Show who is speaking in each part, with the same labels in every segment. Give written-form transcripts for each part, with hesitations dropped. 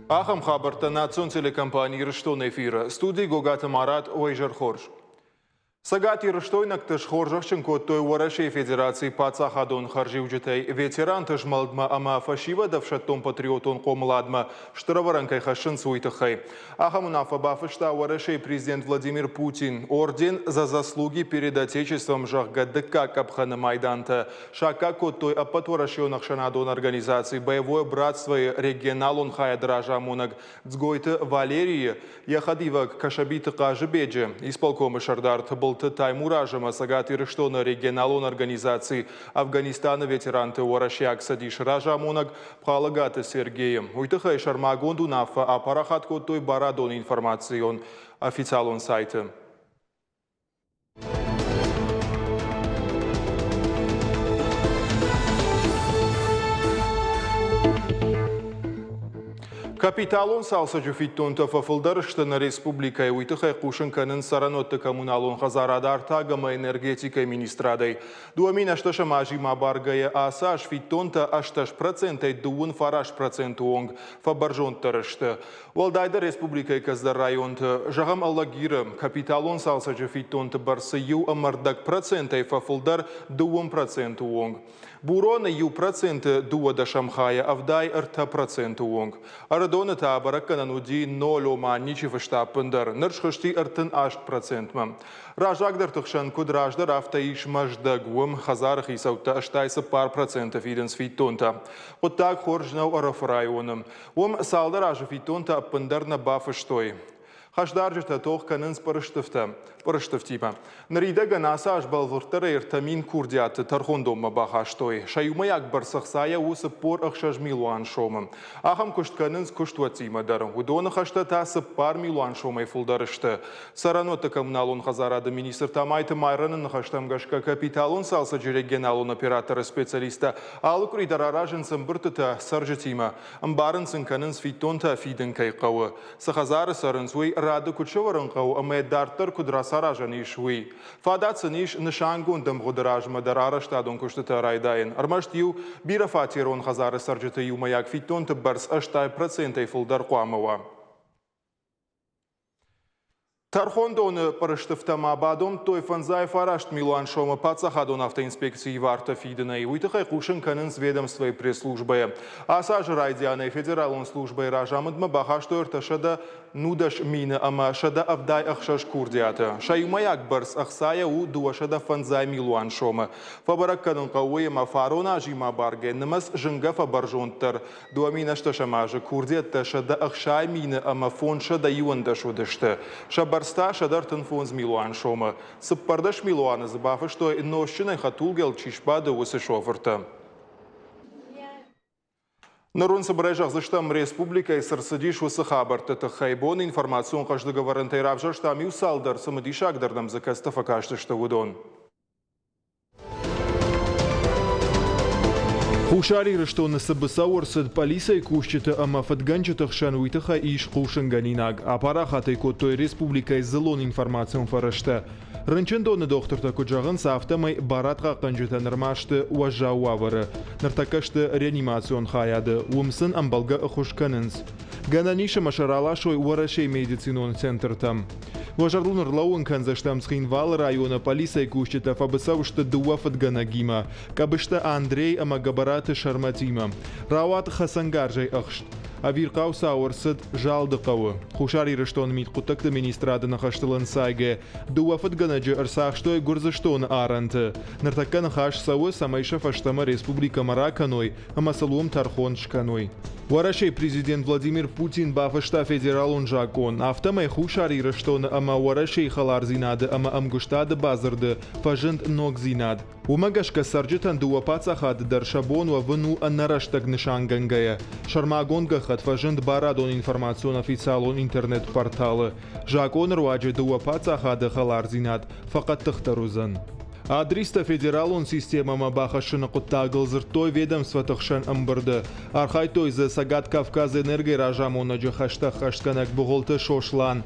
Speaker 1: Ахам хабарта национ телекомпании Рыштон эфира. Студии Гогата Марат Уэйжер Хорж. Сагати Рыштойнак тыш Хоржахченко той Уарашей Федерации Пацахадон Харжиуджетей ветеран тыш малдма ама фашива давшаттон патриотон комладма штраваранкай хашин суйтахай. Ахамунафа бафышта Уарашей президент Владимир Путин орден за заслуги перед Отечеством Жахгадыка Капхана Майданта. Шака кот той апатворашионах шанадон организации Боевое братство и регионалон хая дража мунаг Цгойты Валерии Яхадива Кашабита Кажебеджи исполкомы Шардарт был Таймуражема Сагати Рыштона регионалон организации Афганистана ветеранты Уарашяк Садиш Ражамунаг Пхалагата Сергеем. Уйтахай Шармагонду нафа апарахат той барадон информацион официалон сайта. Капиталон салса жуфиттонта фафылдарыштына республикай уйтыхай кушынканын саранотты коммуналон хазарада артагама энергетика министрадай. Дуамин ашташа мажима баргая аса ашфиттонта ашташ процентай дуын фараш проценту онг фабаржонтарышты. Валдайда республикай каздар районты жағам аллагиры капиталон салса жуфиттонта барсы ю амардак процентай фафылдар дуын проценту онг. Бурона ю проценты дуада шамхая авдай арта проценту онг. Арадона та баракана нуди 0 ничего штапындар. Ныршхышти артын 8%. Ражагдар тахшан кудраждар автаиш маждагуам хазарах и саута аштайса пар процентов иденс фитонта. Вот так хоржнау араф районом. Салдар ажа фитонта апындар на бафыштой. Хашдаржта тох канынс парыштыфтипа. Нарида ганаса ажбалвыртары иртамин курдиаты тархондома бахаштой. Шаюмаяк барсахсая усы пор ахшаж милуан шомым. Ахам кушт канынс куштуатимадар. Удона хаштата сыппар милуан шомай фулдарышты. Саранота коммуналон хазарада министр Тамайты майранын хаштамгашка капиталон салса регионалон операторы специалиста. Алукридар аражынсын бұртыта саржытима. Амбарынсын канынс фитонта фиден кайқауы. Сахазары сарынсуй рады кучеварынқау амайдартар кудрасаражан ишуи. Фадатсын иш нышангун дым гудражма дарара штадон куштыта райдайын. Армаштью бирафатирон хазары саржыты юмаяк фитонты барс аштай процентай фулдар қуамыва. Тархондоны парыштыфтама бадом той фанзай фарашт милуан шома пацахадон автоинспекции варта фиденай. Уйтахай кушын канынс ведомствой пресс-службы. Асаж райдианай федералон службы ражамыдма бахашто ырташада нудаш мина ама шада авдай ахшаш курдиата. Шаюмаяк барс ахсая у дуашада фанзай милуан шома. Фабарак канын кауэ ма фарона жима барге нымас жынга фабаржонтар. Дуамина шташамажа курдиата шада ахшай мина ама фон шада юандашудышты. Шабарста шадартын фонз милуан шома. Сыппардаш милуаны забафы, что нощиной хатулгел чишпада усы шоферта. Нарон собрайжах заштам республика и сарсадиш усы хабарта тахайбон информацион каждого варентай равжа штами усалдар самадишагдардам закастафа кашты штагудон. Хушари Рыштон сабысаур сад полисай кушчета ама фатганчетах шануитаха иш хушанганинаг. Апарахатай той республика из зелон информацион фарашта. Рынчендоны докторта куджаган сафтамай баратха канчета нормашты уажауавары. Нартакашты реанимацион хаяды. Умсын амбалга хушканынс. Гананиша машаралашой уарашей медицинон центр там. Важарлунар лауын канзаштам схинвал района полисай кушчета фабысаушты дуафат ганагима. Кабышта Андрей амагабараты шарматима. Рават хасангаржай ахшт. Авиркау сауырсыд жалды қауы. Хушари Рыштон мит құттықты министрады нахаштылын сайге. Дуафыт ганаджы ырсақштой гурзыштон аранты. Нартакка нахаш сауы самайша фаштама республика Мараканой, амасалуым тархон шканой. Уарашей президент Владимир Путин бафышта федералун жакон. Автомай Хушари Рыштон ама уарашей халар зинады, ама амгуштады базырды, фажынд ног зинад. Умагашка сарджитан дуапацахад даршабонва вну аннараштаг нышангангая. Шармагонга хатфажынд барадон информацион официалон интернет-порталы. Жакон руаджи дуапацахады халар зинад, фақат тахтарузан. Адриста федералон системама бахашыны құттағыл зыртой ведомство тұқшан ұмбырды. Архайтой зы Сагат Кавказ энергия ражамуна жахашта хаштканак бұғылты шошлан.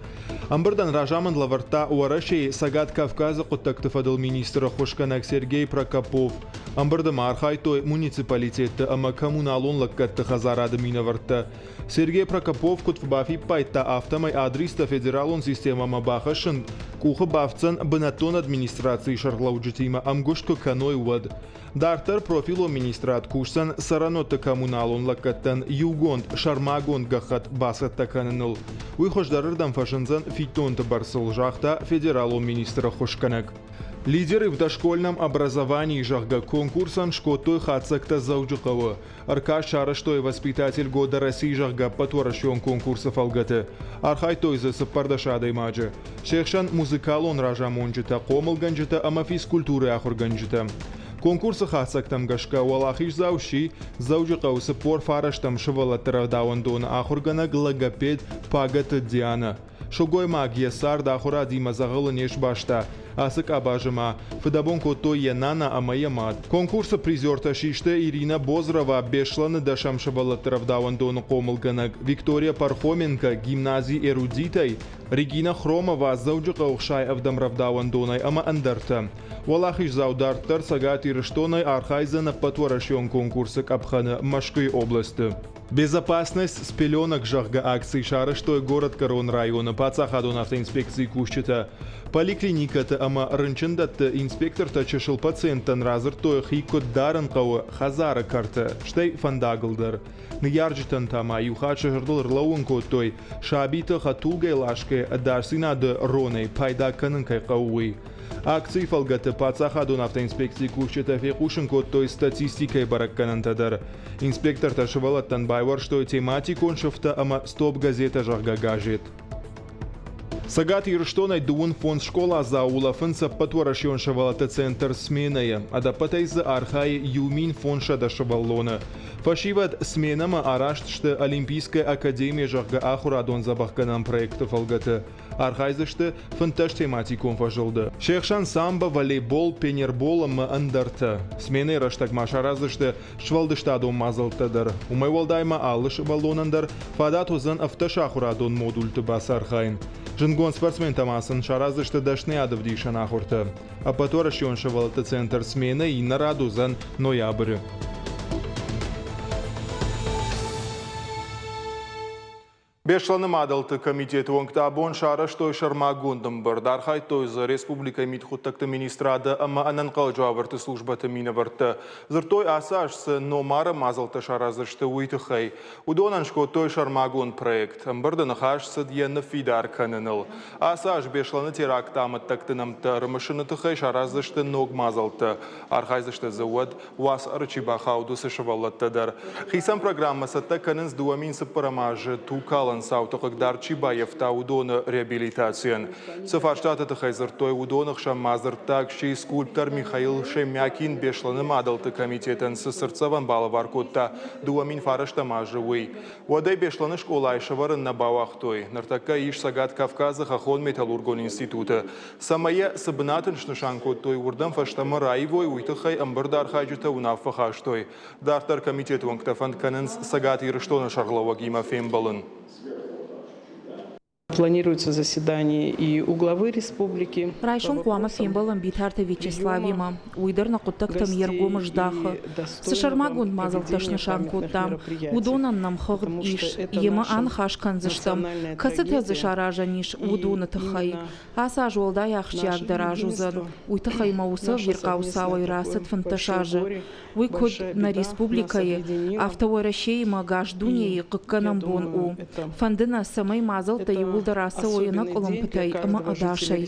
Speaker 1: Амбырдан ражамын лаварта уарашей Сагат Кавказы құттақты фадыл министрі Хошканак Сергей Прокопов. Амбырдым архайтой муниципалитетті ама коммуналон лаккатты хазарады минаварты. Сергей Прокопов кутфбафи пайта автомай Адриста федералон системама бахашын кухы бафцан бынатон администрации шарлауджитима амгушко каной уад. Дартер профило министрат кушсан сараноты коммуналон лаккаттан югонд шармагонд гахат басат таканыныл. Уйхождарырдан фашынзан фитонты барсыл жахта федералон министра Хошканак. Лидеры в дошкольном образовании жахга конкурсан шкотой хацакта заужикова. Аркаш Шараштой воспитатель года России жахга потворащен конкурсов алгаты. Архайтой за саппардашадой маджи. Шехшан музыкалон ражамонджита, комалганджита, ама физкультуры ахурганджита. Конкурсы хацактам гашка уалахиш зауши, заужикау саппор фараштам шывалаттара дауандона ахургана логопед Пагата Диана. Шогой магия сарда ахура дима загылынеш башта. Асык абажыма, фыдабон кото янана амаямат. Конкурса призерта шиште Ирина Бозрова бешланы дашам шабалаттарав дауандоны комылганак. Виктория Пархоменко гимназии эрудитай. Регина Хромова заужыка ухшай авдамрав дауандонай ама андарта. Валахиш заударттар Сагат Ирыштонай архайзана потворашен конкурсык абханы Машкой области. Безопасность с пеленок жахга акции Шараштой город Корон района пацахадон автоинспекции кушчета. Поликлиниката ама рынчындатты инспекторта чешыл пациенттан разыртой хикот дарын қауы хазара карта штай фандагылдар. Ньярджитан тама юхачы жырдыл рлауын коттой шабиты хатулгай лашке дарсинады роной пайда канынкай қауы. Акции фалгаты пацахадон автоинспекции кушчета фекушын коттой статистикой баракканантадар. Инспектор ташывалаттан байвар, что тематикон шифта ама стоп газета жахга гажет. Сагат Ирыштонай дуун фонд школа заула фынса потворашен шавалата центр сменая, адапатайза архай юмин фонд шада шаваллона. Фашиват сменама арашт, что Олимпийская академия жахга ахурадон забахканам проектов алгата. Архайзышты фынташ тематикон фажылды. Шехшан самбо, волейбол, пенерболом андарта. Смены раштаг машаразышты швалдыштадон мазалтадар. Умайвалдайма алыш баллонандар фадатузан автошахурадон модульты бас архайн. Жингон спортсмен тамасын шаразышты дашны адывдишан ахурты. А потворашен шавалата центр смены и нарадузан ноябрь. Бешланы мадалты комитет оңктабон Шараштой Шармагондым бір. Дархай тойзы республика митхуттакты министрады ама ананқал жауабырты службаты минавырты. Зыртой асашсы номары мазалты шаразышты уйтыхай. Удонаншко той Шармагон проект. Бірді нахашсы дьенны фидар каныныл. Асаш бешланы терактамыттакты намты рымышыны тыхай шаразышты ног мазалты. Архайзышты зауад уас арчибахаудусы шывалаттыдар. Хисан программасы таканынз дуамин сыппарамажы тукалын саутықық Дарчибаев та удоны реабилитациен. Сыфарштаты тыхайзыртой удоных шаммазыртак шей скульптор Михаил Шемякин бешланы мадалты комитетен сысырцаван балы варкотта дуамин фарыштама живый. Водай бешланы школа айшаварын на бауахтой. Нартака иш Сагат Кавказа хахон металлургон институты. Самая сабынатын шнышанкоттой урдан фаштама раевой уйтыхай амбырдар хайджыта унафа хаштой. Дартар комитет ванктафан канынс Сагат Ирыштона шарлова гима фембалын.
Speaker 2: Планируется заседание и у главы республики.
Speaker 3: Райшон Куама Фимбалом Битарта Вячеславима. Уйдер на куттактам Ергома Ждаха. Сашармагунд мазал ташнышанкуттам. Удонан нам хагд иш. Ема ан хашканзыштам. Касыта зашаражаниш. Удона тахай. Аса жолда яхчак даражузан. Уйтахай мауса виркаусавай расат фанташажи. Уйкод на республикае. Автоворашейма гаждуньей кыкканамбон у. Фандына самай мазал та его Дараса ойынак олымпытай ама адашай.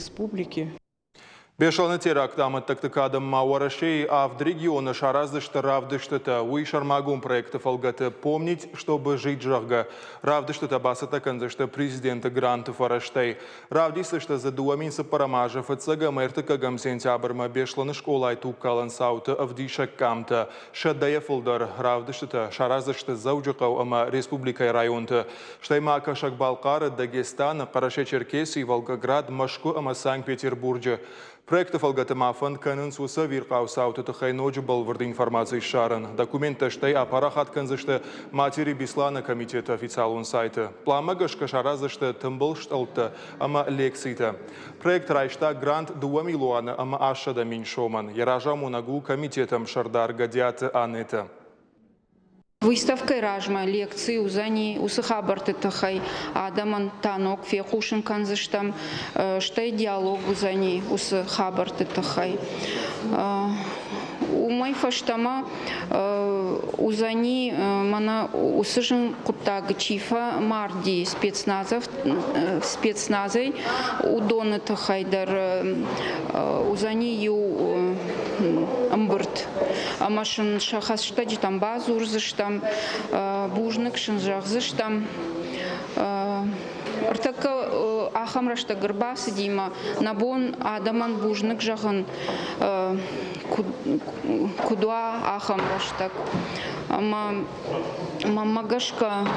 Speaker 1: Бешланы терактамы тактыкадым мауарашей, а в регионы шараздышты равдыштыта. Уй Шармагун проектов алгаты помнить, чтобы жить жахга. Равдыштыта басата канзышты президента грантов араштей. Равдислышты за дуаминсы парамажев ыцыга мэртыкагам сентябрьма бешланы школай туккалан сауты авдишак камта. Шаддая фылдар равдыштыта шараздышты заужыкау ама республикай районты. Штайма Кашак-Балкары, Дагестан, Караше-Черкесии, Волгоград, Машку ама Санкт-Петербурге. Проекты фалгатыма фонд канын суса вирқаусауты тұхайноджы балвырды информации шарын. Документті штай апарахат канзышты матери Беслана комитета официалун сайты. Пламагаш кашаразышты тымбыл шталты, ама лекцийты. Проект райшта грант 2 миллиона, ама ашада миншоман. Яража мунагу комитетом шардар гадяты анеты.
Speaker 4: Выставкой ражма лекции узани усахабарты тахай адаман танок фехушин канзыштам штай диалог узани усахабарты тахай. Умай фаштама узани мана усыжын куттагы чифа марди спецназой удоны тахайдар узани ю амбырт. Амашын шахасшта житам базу урзыштам, бужнык шынжағзыштам. Артака ахамрашта гырбасы дейма, набон адаман бужнык жағын кудуа ахамраштак. Мамагашка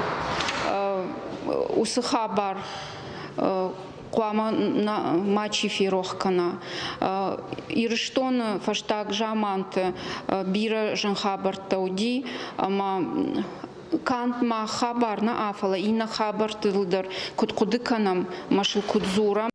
Speaker 4: усыха бар. Куама на мачи фирохкана. Ирштон фаштаг жамант бира жанхабар тауди, ама кант ма хабар на афала и на хабар тылдар кудкудыканам машил кудзурам.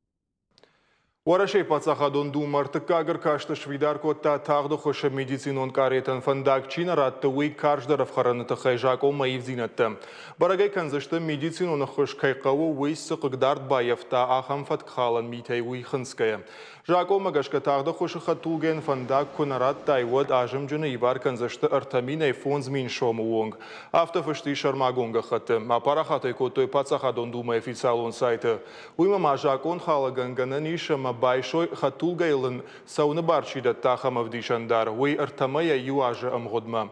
Speaker 1: Уарашей пацахадон думарты кагар кашты швидар котта тағды хоша медицинон каретан фандак чина ратты уй карждаров хараныты хайжак о маевзинатты. Барагай канзышты медицинон хош кайқаву уй сықыгдард байевта ахам фаткхалан митай уй хынская. Жако магашка тағды хоши хатулген фандак кунарат тайвод ажым жыны ибар канзышты артаминай фонз мин шому уонг. Автофышты шармагонга хаты. Апарахатай котой пацахадон дума официалон сайты. Уйма жакон халаган ганан ишама Большой хатулгайлын сауны барчида тахамов дишандар, уй артамая юажа амгодма.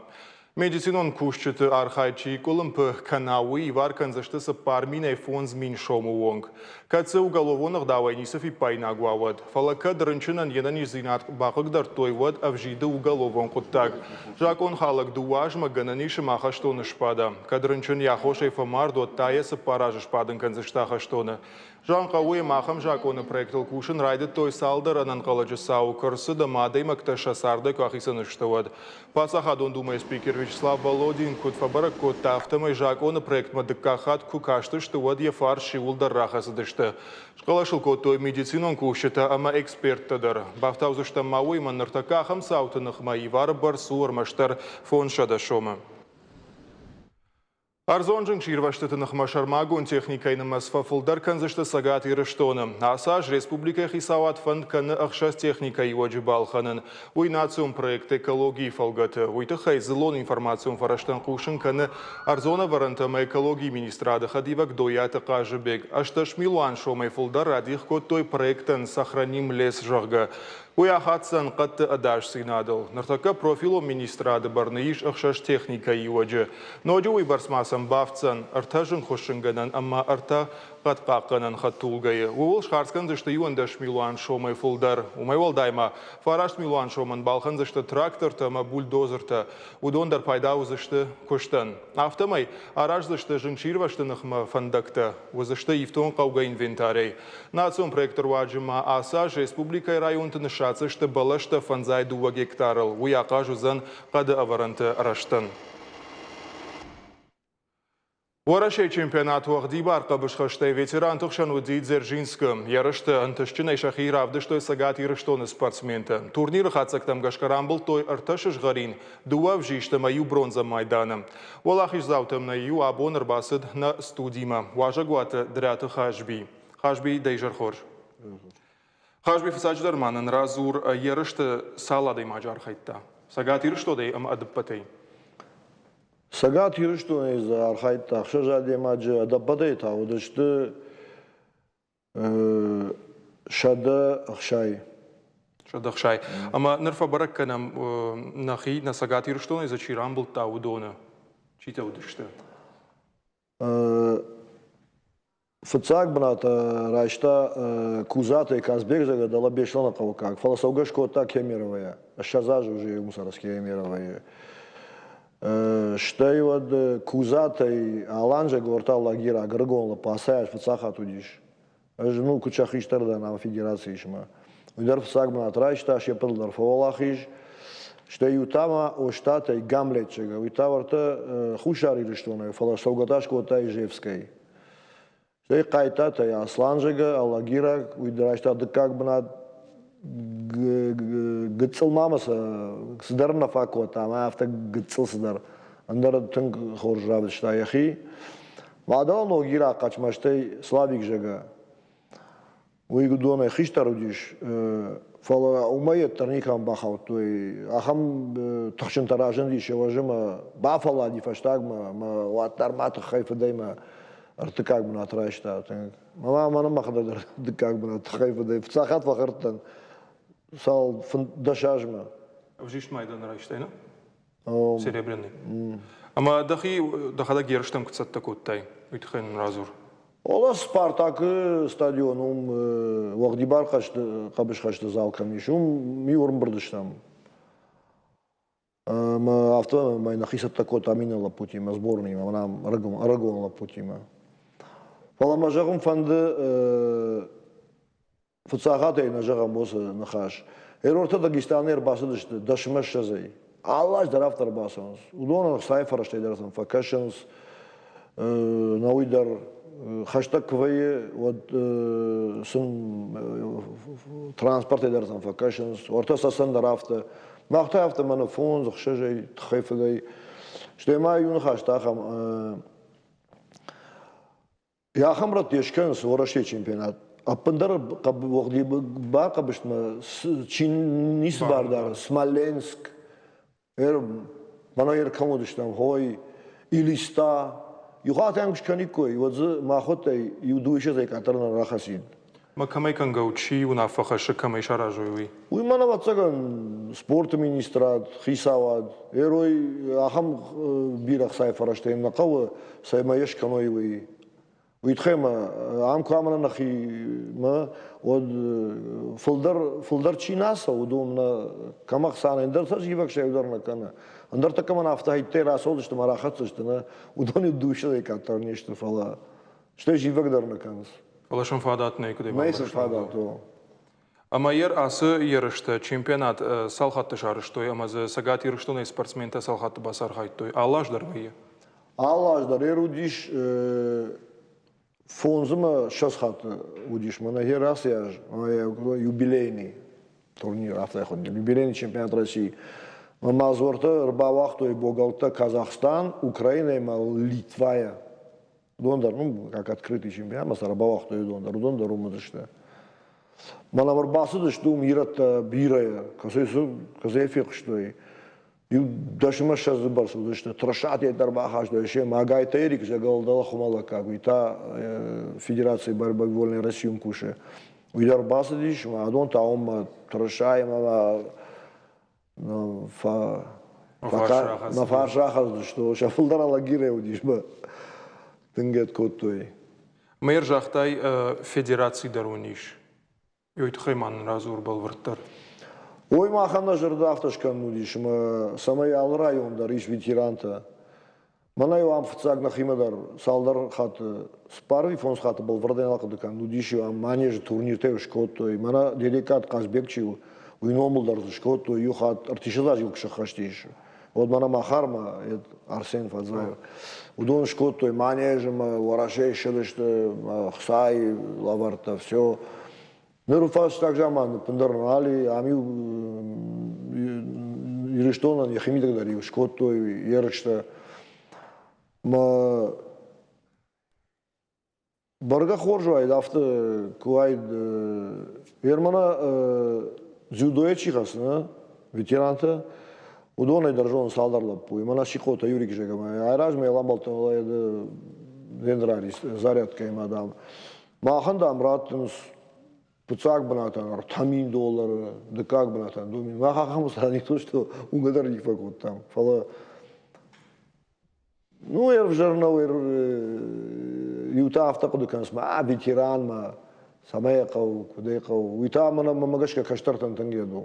Speaker 1: Медицинон кушчыты архайчи колымпы канауи ивар канзаштысы парминай фонз мин шому вонг. Кацы уголовонах давайнисов и пайнагуавад. Фалака дырынчынан енан изинат бақыгдар тойвад авжиды уголовон куттак. Жакон халак дуажма гананиши маха штоны шпада. Кадрынчын яхошай фамардо таясы паражы шпадын канзаштаха штоны. Жанқа уй махам жаконы проектыл кушын райды той салдар анан қаладжы сау кырсы да мадай макташа сарды кахисын ыштывад. Пасахадон думай спикер Вячеслав Володин кутфабарак кот автомай жаконы проект мадыккахат кукашты штывад ефар шивулдар рахасы дышты. Шкалашыл той медицинон кушыта ама эксперттадар. Бафтаузышта мауй маннартакахам саутынық маивар бар суар маштар фон шадашома. Арзонжың ширваштытынық машармагун техникайны масфафылдар канзышты сагат ирыштоны. Асаж республика хисават фонд каны ақшас техника юаджи балханын. Уй национ проект экологии фалгаты. Уйты хайзылон информацион фараштан кушын каны арзона варантама экологии министрады хадивак дояты кажыбек. Ашташ милуан шомай фылдар радих кот той проектен сохраним лес жағы. Уяхатсан қатты адаш синадыл. Нартака профилу министрады барныиш ақшаш техника юаджи. Ноджу уй барсмасан бафтсан артажын хошынганан, амма арта қатқаққанан хаттулгайы. Уол шқарскан зышты юандаш милуан шомай фулдар. Умайвал дайма фараш милуан шоман балхан зышты тракторта, ма бульдозерта. Удондар пайдау зышты коштан. Автомай араш зышты жынчирваштынық ма фандакта. Узышты ифтон қауға инвентарей. Национ проектор ваджима Асаж республикай районтыны шацышты балашты фанзай 2 гектарыл. Уяқа жузан қады аваранты араштан. Уарашей чемпионат уағди бар қабышқаштай ветеран тұқшан удей Дзержинскі. Ярышты антышчын айшақи равдыштой сагат ерыштоны спортсменті. Турнир қатсақтам гашқарам бұл той арташыш ғарин. Дуа вжишты маю бронза майданы. Олақ изаутым на ю абоныр басыд на студима. Важа гуаты дряты хажби. Хажби дейжар хорж. Хажби фисачдар манын разур ярышты саладай маджар қайтта. Сагат ерыштодай ам адыппатай.
Speaker 5: Сагат ерыштодай за архайта. Хшажадай маджа адыппатай та. Удышты шада ахшай.
Speaker 1: Шада ахшай. Ама нырфа барак канам нахи на сагат ерыштодай за чирам был та удона. Чита удышты?
Speaker 5: Фыцак брата райшта кузата и Казбекзага дала бешлана как. Фаласаугашко так кемировая. Шазажи уже мусорские кемировые. Что и вот кузата и Аланжа говорта лагира Гаргонла пасаешь фыцаха тудиш. Ну кучах иштарда на федерации шма. Uidar fsagmanat rajta, shepëldar folachish, shte jutama o shtate i Gamlet čega, uitavarta Hushari rishtone, fala Sovgataško taj Ževskej. Shte i kajta taj Aslan čega, Alagira, uidrajta dëkak bënat gëtsël mamës, sëdër në fako ta, ma aftë gëtsël sëdër. Ndërë të në khorëzhavët shta e khi. Ma adala në gira qaqma shtej Slavik čega. Uj gëdojnë e khishtar udish, fala umajet të një kam bahaut tuj, a kam të khshën të rajën di që vazhëmë, ba fala di fashtag më uatar ma të khajfë dhej më rëtëkak më në atë rajshta. Ma në më khadar rëtëkak më në të khajfë dhej, fëcakat fakërtën, sal dëshashme.
Speaker 1: Vëzhisht majdan rajshtajna? Серебряный. Ама дахи дахада герштам кцат такуттай, уйтхэн разур.
Speaker 5: Ола Спартак стадионум вагдибар қабыш қашты зал камишум ми орын бірдіштам. Ма авто май нахисат такот аминала путима сборнима, манам рагонала путима. Фала мажагум фанды фуцахатай на жагам босы нахаш. Орта Дагестанер басыдышты дашмаш шазай. Аллаш дарафтар басанс. Удона сайфараштай дарасан факашанс на уйдар хаштаг квае вот сын транспорт edersen vacations orta sasan darafta maqta hafta mana fon zxshej tkhayfday shtema yun hashtag ya khamrat yeshkan sorashe чемпионат апындар вогди ба qabishma Çin nis bardar Smolensk mana yer kamodishtam hoy ilista Юхат ангшканикой, вот за махотой юдуише за катерна рахасин.
Speaker 1: Ма камай кангаучи унафахаша камай шаражуи.
Speaker 5: Уй мана вацаган спорт министрат, хисавад, эрой ахам бирах сайфараштейм нақава саймаеш каноевый. Уитхема ам камана нахи ма вот фулдар чинаса удумна камах сана индерсаж гибак шевдарна кана. Андar takımın hafta hitte ras oldu işte marahat sıçtına. Udoni duşa da katar niştir falan. İşte jivak darına kanız.
Speaker 1: Alasham fadat ne kuday.
Speaker 5: Neyse fadat o.
Speaker 1: Ама ер асы ерышты чемпионат салхатты шарыштой, ама за сагат ерыштуны спортсмента салхатты басар хайтой. Аллаждар вие.
Speaker 5: Аллаждар ерудиш фонзыма шасхаты удиш. Мана ер асы яж, юбилейный турнир авто ход. Юбилейный чемпионат России. Мазорта рыбалахтой богалта Казахстан, Украина и Литвая. Дондар, ну, как открытый чемпионат, маса рыбалахтой дондар умадышта. Манавар басы что умират бирая, казаефик что и. И даже мы сейчас забарсы, что трошат я дарбаха, что еще магайта Эрик загалдала хумала как и та Федерация борьбы вольной России куше. И дарбасы дишь, а дон таум трошаем на фаршахаз, что шафулдар алагире удишь бы. Тынгет коттой.
Speaker 1: Мэр жахтай федерации даруниш. Йойт хайман разур балвартар.
Speaker 5: Ой, махана жерда автошкан удиш, ма самай ал райондар иш ветеранта. Манай вам фцаг на химадар салдар хат спарви фонс хат балварден алкадыкан удиш вам манеж турнир тевш коттой. Мана деликат казбекчи уйномулдар шкоттой юхат артишазаж юкшахаштиш. Вот мана махарма Арсен Фадзаев. Удон шкоттой манежем ворашей шелеште хсай лаварта все. Нерфаш так жаман пендарнали ами ирештона я химидак дари шкоттой ерште ма барга хоржуай дафта куайд ермана дзюдоечи хасна ветеранта удон держон салдарлап пу имана шикота юрик жегама айражме ламбалто дендрарис зарядка имадам маханда амратнус Пуцак банатан, $1000, да как банатан, думаю, махахаму не то, что угадарник факот там. Фала, ну, я в жарнау, юта автоку кансма, ветеран ма, самаякау, кудекау, юта мана мамагашка каштартан тангеду,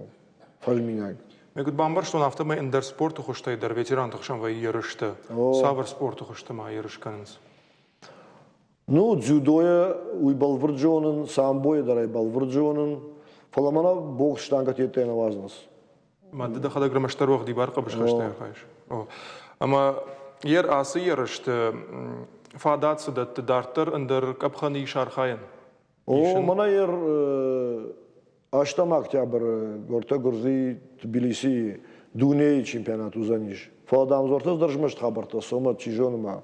Speaker 5: фальминяк.
Speaker 1: Мегут бамбар что нафта мы эндер спорту хоштай дар ветеран тахшам вай ерышты, савар спорту хошта ма ерышканс.
Speaker 5: Ну, дзюдоя уй балвырджонын, самбоя дарай балвырджонын, Falamana boks ştangat yetene vaznas.
Speaker 1: Madde daha da gramajtar vaqti var qabışqışta yaxayış. Ama yer ası yarıştı fadatsı da dartır ındır kapxanı işarxayın.
Speaker 5: O mana yer 8 oktyabr Gorta Gurzi Tbilisi Duney çempionat uzaniş. Fadam zorta zdržmaşt xabarta soma çijonuma.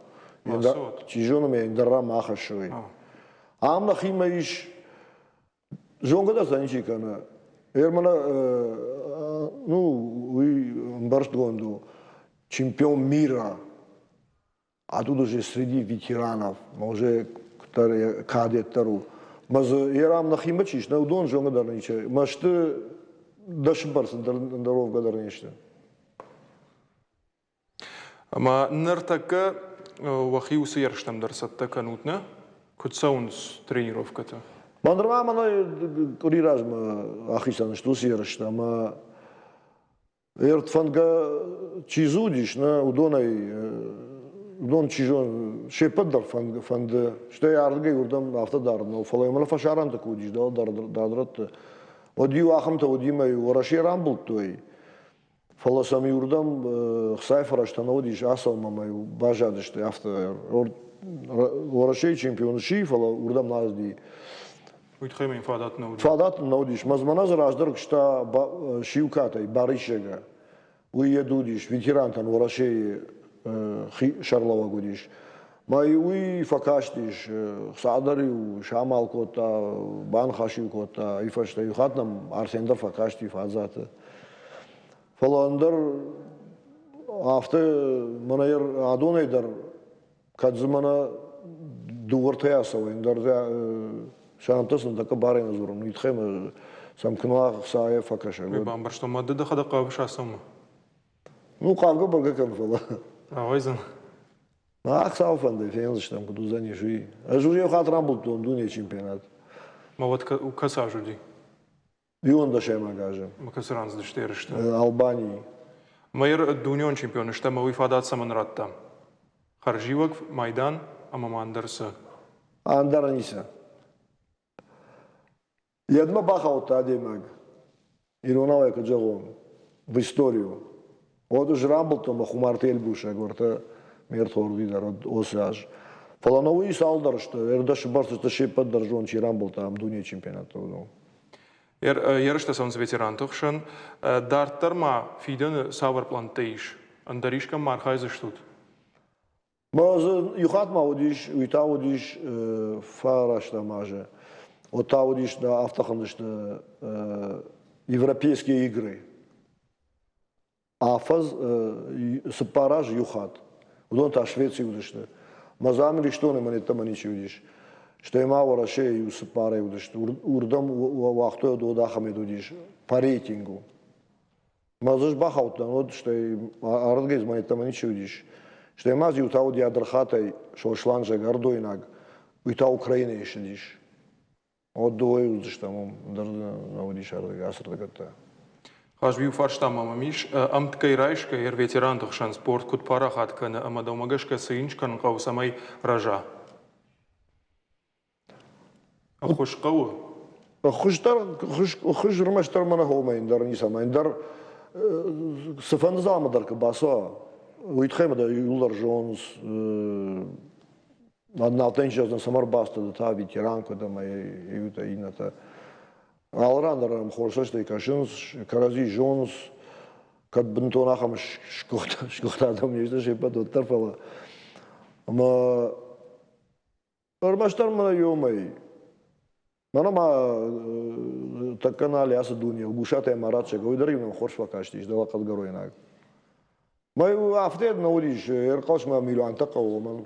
Speaker 5: Çijonuma indara maxaşoy. Amna xima iş jonga da zanici kana. Yer mana ну, вы Барштгонду, чемпион мира, а тут уже среди ветеранов, уже кадеттеру. Маз ярам нахимачиш, на удон жонга дарниче, машты дашбарсын даровга дарниче.
Speaker 1: Ama nırtakka vaxiusu yarıştam darsatta kanutna, kutsaunus trenirovkata.
Speaker 5: Мандрама мана кориражма ахисан что ярыштама Эртфанга чизудиш на удонай удон чижон шепадар фанга что я аргай урдам автодар но фалаймала фашаран такудиш да дардрат одиу ахамта одимай ураши рамбул той фаласами урдам сайфараштан одиш асалмамай бажадиш авто ураши чемпион ши фала урдам назди
Speaker 1: Uitgemen fadat nodig.
Speaker 5: Fadat nodig, mas manaz razdar ksta shiukatay barishega. Uye dudish veterantan vorashey Шарлова гудиш. Май уи факаштиш садариу шамалкота банхашикота ифашта юхатнам арсендер факашти фазата. Фаландер афте манайер адонайдер кадзмана дугортаясова индер шантасын така барен зурун итхем самкнуа сая факаша.
Speaker 1: Бамбар что мадда да хада кавшасом.
Speaker 5: Ну кавга бага канфала.
Speaker 1: Авайзан.
Speaker 5: Ах сауфанде фенлш там куду занижи. А жури хат рамбултон дуне чемпионат.
Speaker 1: Ма вот у касажуди.
Speaker 5: И он даше магаже.
Speaker 1: Ма касранс да штершта.
Speaker 5: Албании.
Speaker 1: Майер дунион чемпион шта ма уифадат саманратта. Харживак Майдан Амамандерса.
Speaker 5: Андараниса. Ядма бахаута адемаг. Иронава каджагон в историю. Вот уж рамбултон махумартель буша говорта мертворди народ осаж. Фаланови салдар что эрдаш барсты шепат держон чи рамбулта ам дуне чемпионата.
Speaker 1: Ярышта сан ветеран тухшан дартарма фиден савар плантейш. Андаришка мархайза штут.
Speaker 5: Маз юхат маудиш, уитаудиш фарашта маже. Отаудиш да автохандышта европейские игры. Афаз сапараж юхат. Удон та Швеция удышта. Мазамили что не манета маничи удиш. Что има вараше ю сапаре удышта. Урдам вахто до дахаме удиш. По рейтингу. Мазаш бахаутан вот что ардгез манета маничи удиш. Что има ютау диадрхатай шошланжа гардойнаг. Уита Украина ешидиш. Вот двое удышта мом на удиш ардгасрдагата.
Speaker 1: Хажбиу фаршта мамамиш амткай райшка ветеран тухшан спорт кут парахат кана амадомагашка сынчкан каусамай ража. Ахушкау.
Speaker 5: Хуш рмаштар мана хомайн дар нисамайн дар сафанзам дар кбаса. Уитхем да Юлар Джонс одна тенчезна самарбаста да та ветеранка да май юта ината. Алрандерам хорсаштай кашинс, карази Джонс, kad бентонахам шкота там нечто шепат от тарфала. Ама армаштар мана йомай. Мана ма така нали аз дуния, гушата е маратче, го ударим нам хоршва каштиш, дала кад гаройнак. Май афтед наудиш, еркаш ма милуан така оман.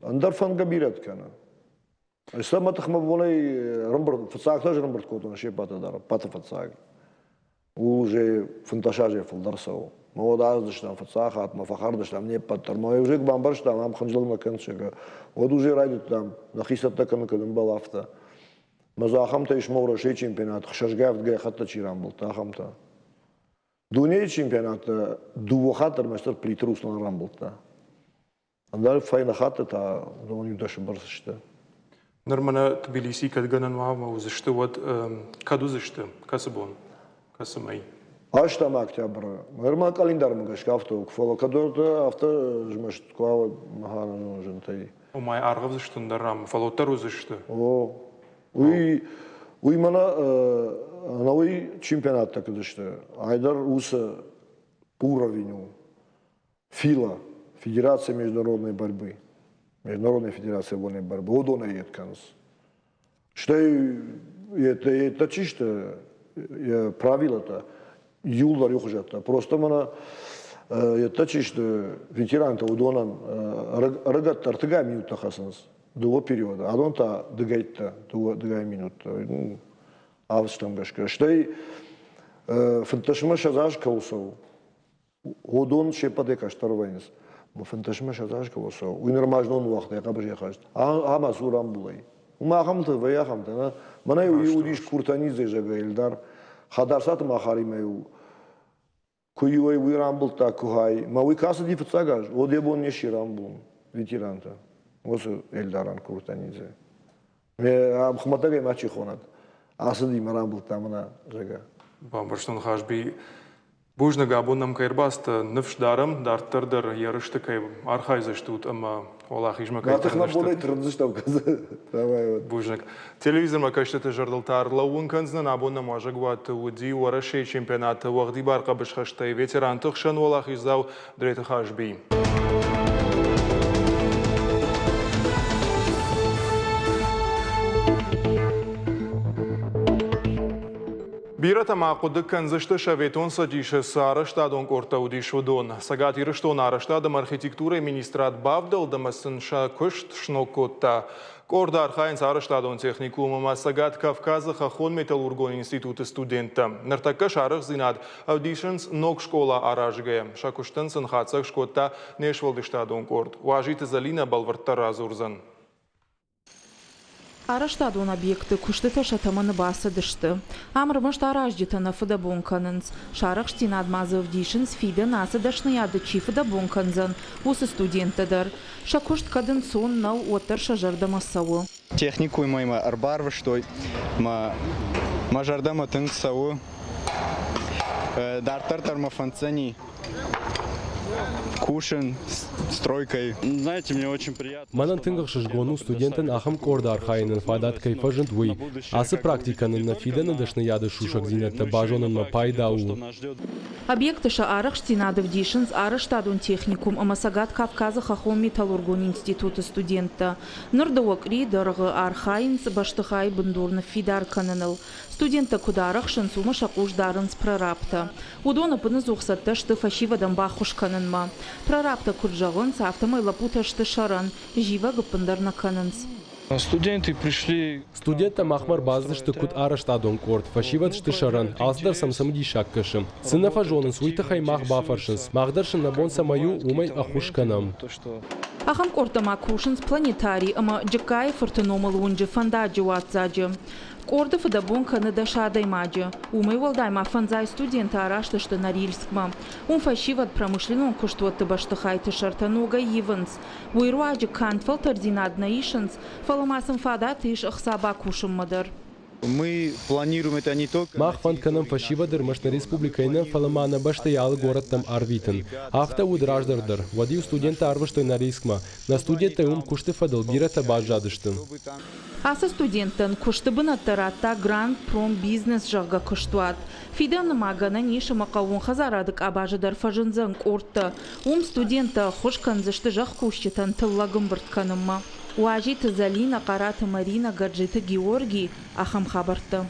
Speaker 5: Андар фанга бират кана. Сама тахма волей рамбрт, фацак тоже рамбрт котон шепата дара, пата фацак. Уже фанташаже фалдарсау. Но да аз дашам фацак, атма фахар дашам не патар. Но уже бамбар штам, ам ханжал на канчега. Вот уже райдут там, на хисата кана кадам балафта. Маза хамта ишмора шей чемпионат, хшашгафт га хата чирамбл, та хамта. Дуне чемпионат дувохатар мастер плитрус на рамблта. Андар файна хата та, но не дашам барсашта.
Speaker 1: Нормально Тбилиси, kad ganan mama uzıştı, kad uzıştı, kasabon, kasamay.
Speaker 5: Աշտամ օկտոբր, նորմալ կալենդարը մգաշ կավտո, ֆոլոկադորը ավտո ժմաշտ կավ հանանու ժնտայի։
Speaker 1: Umay argı uzıştın da ram, falotlar uzıştı.
Speaker 5: O, uy mana новый чемпионат так дышты. Айдар уса уровню ФИЛА, Федерация международной борьбы. Международная федерация вольной борьбы. Одона етканс. Что это чисто правило-то. Юлдар юхжата. Просто мана это чисто ветеран-то удонан рогаттар тыга минутта хасанс. До периода. А он-то дыгайт-то, дыгай минутта. Австам гашка. Что фанташма шазаш каусау. Одон шепаде штарвайнс. Фанташма шазаш каусау. Уйнормажнон вахт я кабж яхашт. Ама сурам булай. Ума хамты вая хамты. Мана иудиш куртанизе жага Эльдар. Хадарсат махаримеу. Куюй уйрамбул такухай. Ма уйкасы дифцагаш. Одебон неширамбул. Ветеранта. Вот Эльдаран куртанизе. Me xmatagay maçı xonat. Asıl imaram tamına жага.
Speaker 1: Бамбарштон хашби бужна габоннам кайрбаста нывшдарым дарттырдыр ярышты кай архайзыштут ама олах ижма
Speaker 5: Натых на более
Speaker 1: кайтанышты.
Speaker 5: трудно каза. Давай вот.
Speaker 1: Бужнак. Телевизор макашты жардалтар лаун канзнан абоннам ажагват уди варашей чемпионаты вагди барqa бишхаштай ветеран тохшан олах изау дрейта хашби. Бирата мақуды канзышты шаветон садиші сарыштадон кортаудиш удон. Сагат ирыштон арыштадым архитектура министрат бавдылдымысын ша күшт шнокотта. Корда архайын сарыштадон техникумыма Сагат Кавказы Хахон металлургон институты студенті. Ныртакка шарық зинад аудишынс ног школа аражгая. Шакуштын сынхатсақ шкотта нешвалдыштадон корд. Уажиты залина балварттар разурзан.
Speaker 3: Араштадон объекты куштыта шатаманы басы дышты. Амрымышт араждитаны фыда бонканынс. Шарық штинад мазыв дишынс фида насы дашны яды чифыда бонканзан. Усы студенттыдыр. Шакушт кадын сон нау отыр шажарда масауы.
Speaker 6: Технику моема арбарвы, что мажарда матын сауы. Дартар тармафанцани. Кушин, стройкой. Знаете, мне очень приятно.
Speaker 7: Манан тынгах шишгону студентен ахам корда архайнен фадат кайфажент вы. Асы практиканын на фиданы дашны яды шушак зинетта бажонын на пайдау.
Speaker 3: Объекты ша арық штинадов дишынс Араштадон техникум ама Сагат Кавказы Хахон металлургон институты студенті. Нырдауак ри дырғы архайнс баштыхай бындурны фидар каныныл. Студенті кударық шынсумы шакуш дарынс прорапта. Удоны пыны зуқсатты шты фашивадан бахуш канынма. Прорапта курджағынс автомай лапута шты шаран, жива гыпындарна канынс.
Speaker 8: Студенты пришли.
Speaker 7: Студента махмар базды шты кут Араштадон корт, фашиват шты шаран, алсдар самсамди шаккашым. Сына фажонын суйтахай мах бафаршынс, махдаршын набон самаю умай ахушканам.
Speaker 3: Ахам корта макушынс планетарий ама джакай фортономал унджи фандаджи ватзаджи. Корда фадабон канада шадаймаджи. Умай валдайма фанзай студента араштышты Норильскма. Фашиват промышленон куштуатты баштыхайты шартануга ивенс. Уйруаджи кантфал тардинад наишынс, фаламасым фадат иш ахсаба кушым мадыр.
Speaker 6: Мы планируем это не только...
Speaker 7: Мах фанканам фашивадыр машна республикайна фаламана баштаял город там арвитын. Авто удраждардыр. Вадил студента арвыштой Норильскма. На студента кушты фадал бирата бажадыштын.
Speaker 3: Асы студенттен кушты бынаттарата Гранд Пром бизнес жағға куштуат. Фидан магана ниша мақауын хазарадык абажыдар фажынзан кортты. Студента хошканзышты жақ кушчетан тыллагым біртканымма. Уажиты Залина, Карата Марина, Гаджиты Георгий, ахам хабарты.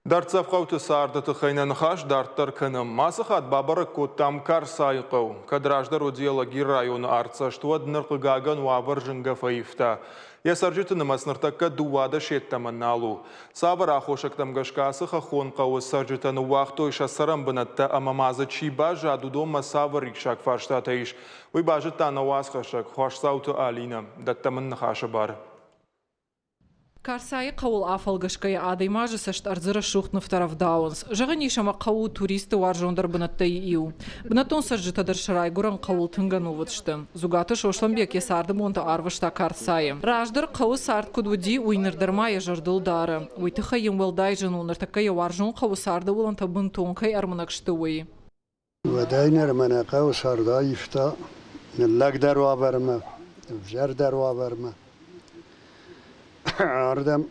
Speaker 1: Дартсавқауты саардыты қайнан қаш дарттар кінім. Масықат бабары көттам кар сайқау. Кадраждар одиологи районы артсаштуад нырқығаган уавыр жынға фаифта. Ясаржыты нымасныртакка дуада шеттамын алу. Сабыр ахошактам гашқасы хахон қауы саржытаны уақты ойша сарам бынатта амамазы чиба жадудон масавыр рикшак фарштата иш. Уй бажыттаны уасқашак, хош сауты алина, даттамын нахашы бар.
Speaker 9: Карсайы қауыл афалгышкай адаймажы сашт арзыра шухтны второв даунс. Жағанишама қауыл туристы варжондар бынаттай иу. Бынатон саржытадар шырай гуран қауыл тынгану ватшты. Зугаты шошланбек есарды монта арвышта Карсайы. Раждар қауыл сард кудвуди уйнырдармая жардыл дары. Уйтыха емвалдай жанунар такая варжон қауыл сарды уланта бынтонкай арманакшты уи.
Speaker 10: وداينر من قو سردا يفتا نلق دروا برما بجر دروا برما عردم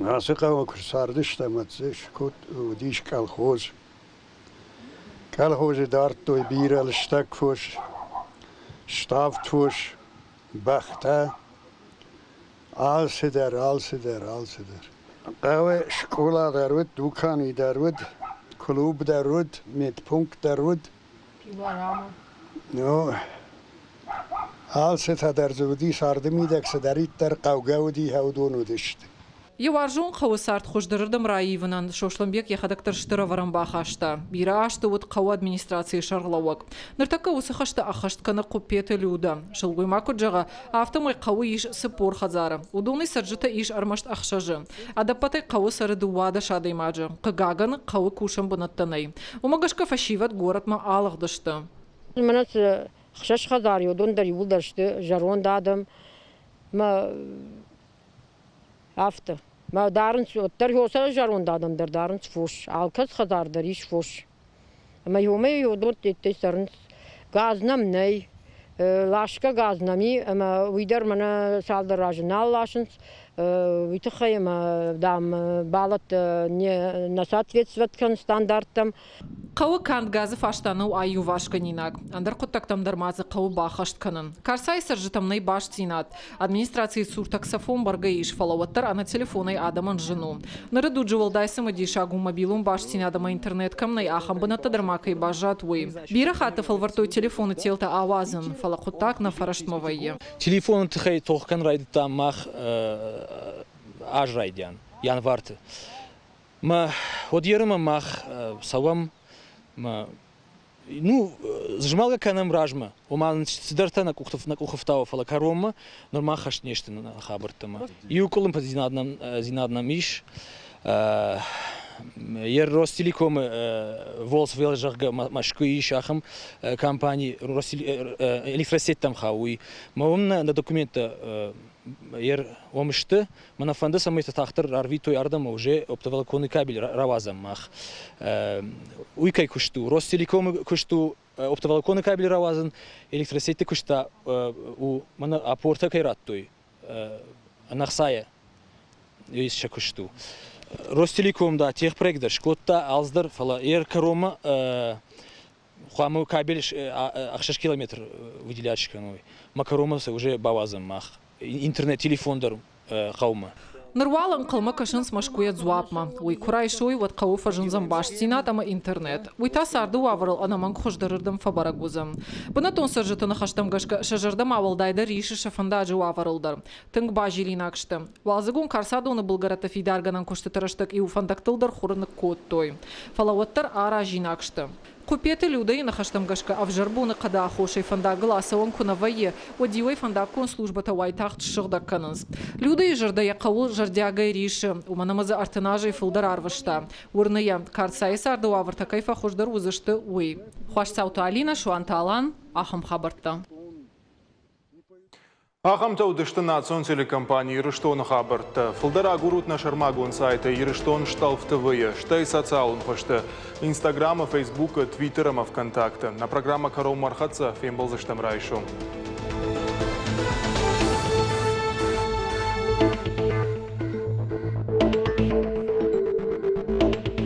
Speaker 10: عاسقه وكر سردش تمتزش كود وديش كالخوز دارت توي بير الشتك فوش شتاف توش بخته آل سدر قوي شكولا درود دوكاني درود کلوب درود میتپونک درود نو حال ستا در زودی سارده میدکس دارید در قوگودی هودونو دشت
Speaker 9: Еваржон қауы сарт хождырырдым райывынан шошланбек ехадактар штыра варамба хашта. Бира ашты вот қауы администрации шарғлауак. Ныртака осы хашты ахаштканы құппеті люда. Шылғыма күджаға автомай қауы иш сыпор хазары. Удоны саржыта иш армашт ахшажы. Адапатай қауы сары дуада шадаймаджы. Қыгаганы қауы кушам бұнаттанай. Умагашка фашиват горатма алығдышты.
Speaker 11: Манас хшаш хазар юдон дар юлдашты. Жарон дадым. After. Maar daarin ter hosa jarun dadam der daarin fush. Alkas khadar der ish fush. Maar yome yodot dit sarn gaznam nei. Lashka gaznami ama wider mana saldar rajnal lashens. Витахаем дам балат не соответствует стандартам.
Speaker 9: Қауы кант газы фаштану айу вашканинак. Андар құттақтам дармазы қауы бақаштканын. Карсай саржытамнай баш цинат. Администрации сур таксофон барга иш фалауаттар ана телефонай адаман жыну. Нарыду джувалдайсы мадишагу мобилум баш цинадама интернеткамнай ахам быната дармакай бажат уй. Бира хаты фалвартой телефоны телта авазын. Фала құттақ на фараштмавайе.
Speaker 8: Телефон тхай тоққан райды тамах ажрайдян январты. Ма одьерма мах савам ма ну зжмалга канам ражма. Оман сидартана на куховтава фала карома норма хаш нешты на хабартама. Юколым зинаднам иш. Ер Ростелеком волс велжарга машкуи шахам компании электросеть там хауи. Маумна на документа ер омышты манафанда самый тахтар арвитой ардама уже оптоволоконный кабель равазам мах. Уйкай кушту Ростелеком кушту оптоволоконный кабель равазан электросеть кушта у мана апорта кайраттой анахсая есть шакушту. Ростелеком да техпроектдар шкотта алздар фала ер карома хуаму кабель ахшаш километр выделячканой макарома уже бавазам мах интернет телефондар хаума
Speaker 9: Нырвалан қылма кашын смашкуя дзуапма. Уй курай шуй вот қауы фажынзам баш цинатама интернет. Уй та сарды уавырыл анаман құждырырдым фабарагузам. Бынатон саржытыны хаштам гашка шажырдам авылдайда риші шафандажы уавырылдар. Тынг бажилин акшты. Валзыгун карсадоны бұлгарата фидарганан күшті тұрыштық и уфандақтылдар хурыны код той. Фалауаттар ара жинакшты. Купеты людей на хаштамгашка авжарбуны қада ахошай фанда гласауан кунавайе, одивай фанда конслужба тавай тахт шырдакканыз. Людей жардая қауыл жардягай риші, уманамазы артынажай фылдар арвышта. Урная Карсай сарды уавыртакай фахождар узышты уй. Хуашсаута Алина, Шуанталан, Ахам Хабарта.
Speaker 1: Ахамтау дышты национ телекомпании Ирыштон хабарты. Фылдара гурутна шармагун сайта Ирыштон шталф ТВ, штай социалун хошты. Инстаграма, Фейсбука, Твиттера, ВКонтакте. На программа Карау Мархатца, фембал заштам райшу.